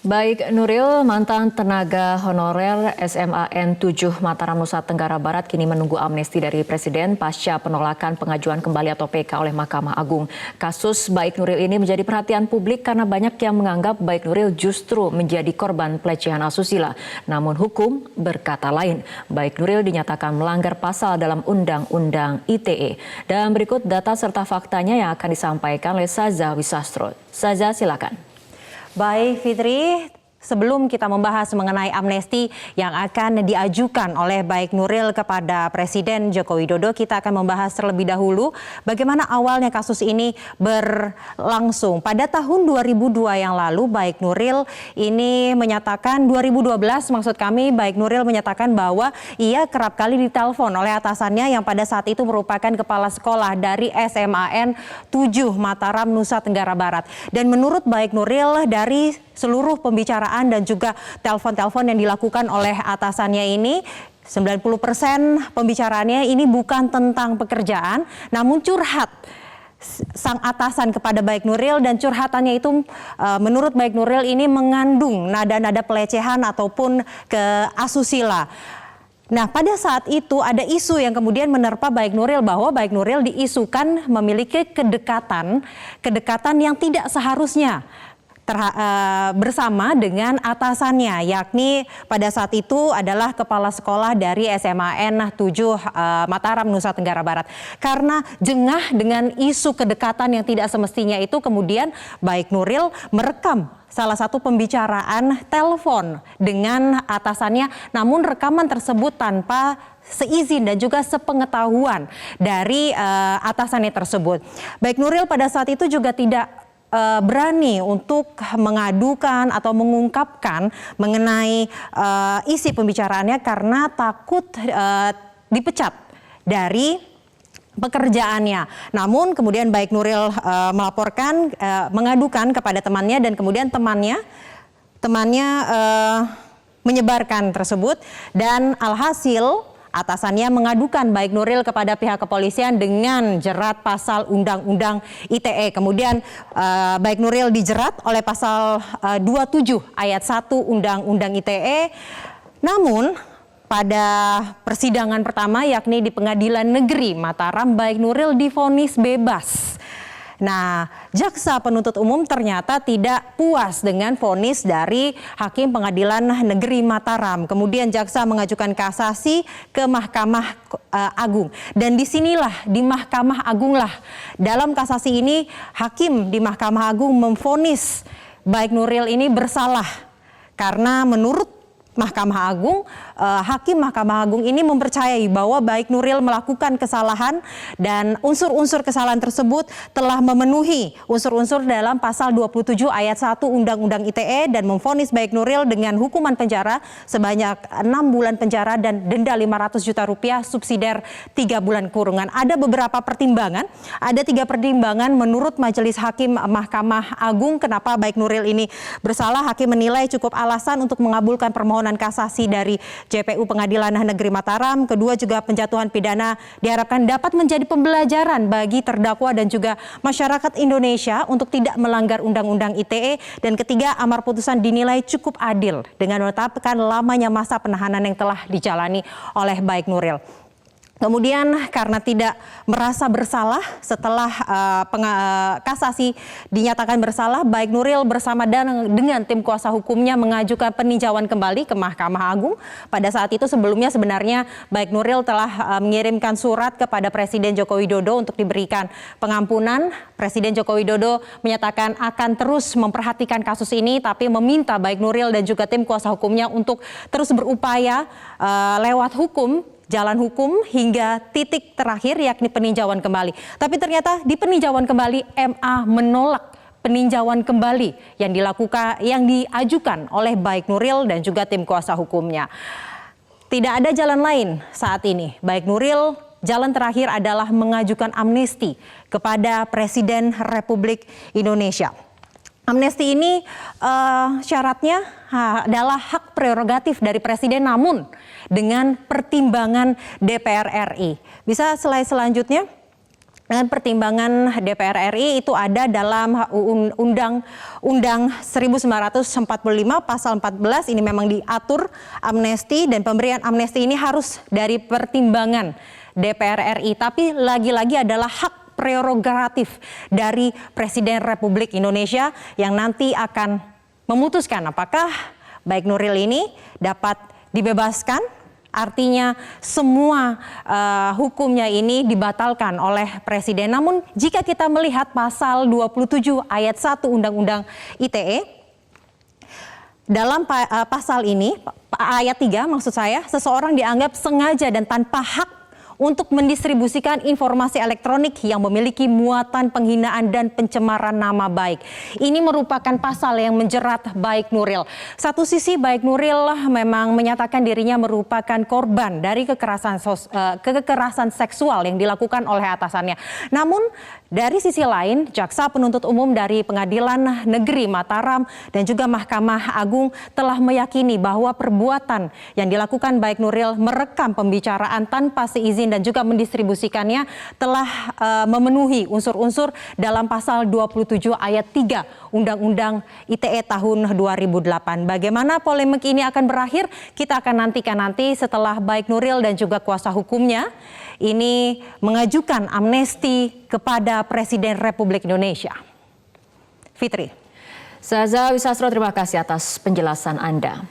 Baik Nuril, mantan tenaga honorer SMAN 7 Mataram Nusa Tenggara Barat kini menunggu amnesti dari Presiden pasca penolakan pengajuan kembali atau PK oleh Mahkamah Agung. Kasus Baik Nuril ini menjadi perhatian publik karena banyak yang menganggap Baik Nuril justru menjadi korban pelecehan asusila. Namun hukum berkata lain. Baik Nuril dinyatakan melanggar pasal dalam Undang-Undang ITE. Dan berikut data serta faktanya yang akan disampaikan oleh Saza Wisastro. Saza, silakan. Baik Fitri, sebelum kita membahas mengenai amnesti yang akan diajukan oleh Baik Nuril kepada Presiden Joko Widodo, kita akan membahas terlebih dahulu bagaimana awalnya kasus ini berlangsung. Pada tahun 2002 yang lalu, Baik Nuril ini menyatakan, 2012 maksud kami, Baik Nuril menyatakan bahwa ia kerap kali ditelepon oleh atasannya yang pada saat itu merupakan kepala sekolah dari SMAN 7 Mataram, Nusa Tenggara Barat. Dan menurut Baik Nuril, dari seluruh pembicaraan dan juga telepon-telepon yang dilakukan oleh atasannya ini, 90% pembicaraannya ini bukan tentang pekerjaan, namun curhat sang atasan kepada Baik Nuril, dan curhatannya itu menurut Baik Nuril ini mengandung nada-nada pelecehan ataupun keasusila. Nah, pada saat itu ada isu yang kemudian menerpa Baik Nuril bahwa Baik Nuril diisukan memiliki kedekatan yang tidak seharusnya bersama dengan atasannya, yakni pada saat itu adalah kepala sekolah dari SMAN 7 Mataram, Nusa Tenggara Barat. Karena jengah dengan isu kedekatan yang tidak semestinya itu, kemudian Baik Nuril merekam salah satu pembicaraan telepon dengan atasannya, namun rekaman tersebut tanpa seizin dan juga sepengetahuan dari atasannya tersebut. Baik Nuril pada saat itu juga tidak berani untuk mengadukan atau mengungkapkan mengenai isi pembicaraannya karena takut dipecat dari pekerjaannya. Namun kemudian Baik Nuril melaporkan, mengadukan kepada temannya, dan kemudian temannya menyebarkan tersebut, dan alhasil atasannya mengadukan Baik Nuril kepada pihak kepolisian dengan jerat pasal Undang-Undang ITE. Kemudian Baik Nuril dijerat oleh pasal 27 ayat 1 Undang-Undang ITE. Namun pada persidangan pertama, yakni di Pengadilan Negeri Mataram, Baik Nuril divonis bebas. Nah, jaksa penuntut umum ternyata tidak puas dengan vonis dari Hakim Pengadilan Negeri Mataram. Kemudian jaksa mengajukan kasasi ke Mahkamah Agung. Dan disinilah, di Mahkamah Agung lah, dalam kasasi ini Hakim di Mahkamah Agung memvonis Baik Nuril ini bersalah. Karena menurut Mahkamah Agung, Hakim Mahkamah Agung ini mempercayai bahwa Baik Nuril melakukan kesalahan, dan unsur-unsur kesalahan tersebut telah memenuhi unsur-unsur dalam pasal 27 ayat 1 Undang-Undang ITE, dan memvonis Baik Nuril dengan hukuman penjara sebanyak 6 bulan penjara dan denda 500 juta rupiah subsidiar 3 bulan kurungan. Ada beberapa pertimbangan, ada 3 pertimbangan menurut Majelis Hakim Mahkamah Agung kenapa Baik Nuril ini bersalah. Hakim menilai cukup alasan untuk mengabulkan permohonan kasasi dari JPU Pengadilan Negeri Mataram. Kedua, juga penjatuhan pidana diharapkan dapat menjadi pembelajaran bagi terdakwa dan juga masyarakat Indonesia untuk tidak melanggar Undang-Undang ITE. Dan ketiga, amar putusan dinilai cukup adil dengan menetapkan lamanya masa penahanan yang telah dijalani oleh Baik Nuril. Kemudian karena tidak merasa bersalah setelah kasasi dinyatakan bersalah, Baik Nuril bersama dengan tim kuasa hukumnya mengajukan peninjauan kembali ke Mahkamah Agung. Pada saat itu sebelumnya sebenarnya Baik Nuril telah mengirimkan surat kepada Presiden Joko Widodo untuk diberikan pengampunan. Presiden Joko Widodo menyatakan akan terus memperhatikan kasus ini, tapi meminta Baik Nuril dan juga tim kuasa hukumnya untuk terus berupaya lewat jalan hukum hingga titik terakhir, yakni peninjauan kembali. Tapi ternyata di peninjauan kembali, MA menolak peninjauan kembali yang diajukan oleh Baik Nuril dan juga tim kuasa hukumnya. Tidak ada jalan lain saat ini. Baik Nuril, jalan terakhir adalah mengajukan amnesti kepada Presiden Republik Indonesia. Amnesti ini syaratnya adalah hak prerogatif dari Presiden, namun dengan pertimbangan DPR RI. Bisa slide selanjutnya. dengan pertimbangan DPR RI itu ada dalam Undang-Undang 1945 pasal 14 ini memang diatur amnesti dan pemberian amnesti ini harus dari pertimbangan DPR RI, tapi lagi-lagi adalah hak prerogatif dari Presiden Republik Indonesia yang nanti akan memutuskan apakah baik Nuril ini dapat dibebaskan. Artinya semua hukumnya ini dibatalkan oleh Presiden. Namun jika kita melihat pasal 27 ayat 1 Undang-Undang ITE, dalam pasal ini, ayat 3 maksud saya, seseorang dianggap sengaja dan tanpa hak untuk mendistribusikan informasi elektronik yang memiliki muatan penghinaan dan pencemaran nama baik. Ini merupakan pasal yang menjerat baik Nuril. Satu sisi baik Nuril memang menyatakan dirinya merupakan korban dari kekerasan seksual yang dilakukan oleh atasannya. Namun dari sisi lain, Jaksa Penuntut Umum dari Pengadilan Negeri Mataram dan juga Mahkamah Agung telah meyakini bahwa perbuatan yang dilakukan baik Nuril merekam pembicaraan tanpa seizin dan juga mendistribusikannya telah memenuhi unsur-unsur dalam pasal 27 ayat 3 Undang-Undang ITE tahun 2008. Bagaimana polemik ini akan berakhir? Kita akan nantikan nanti setelah baik Nuril dan juga kuasa hukumnya ini mengajukan amnesti kepada Presiden Republik Indonesia. Fitri. Zaza Wisastro, terima kasih atas penjelasan Anda.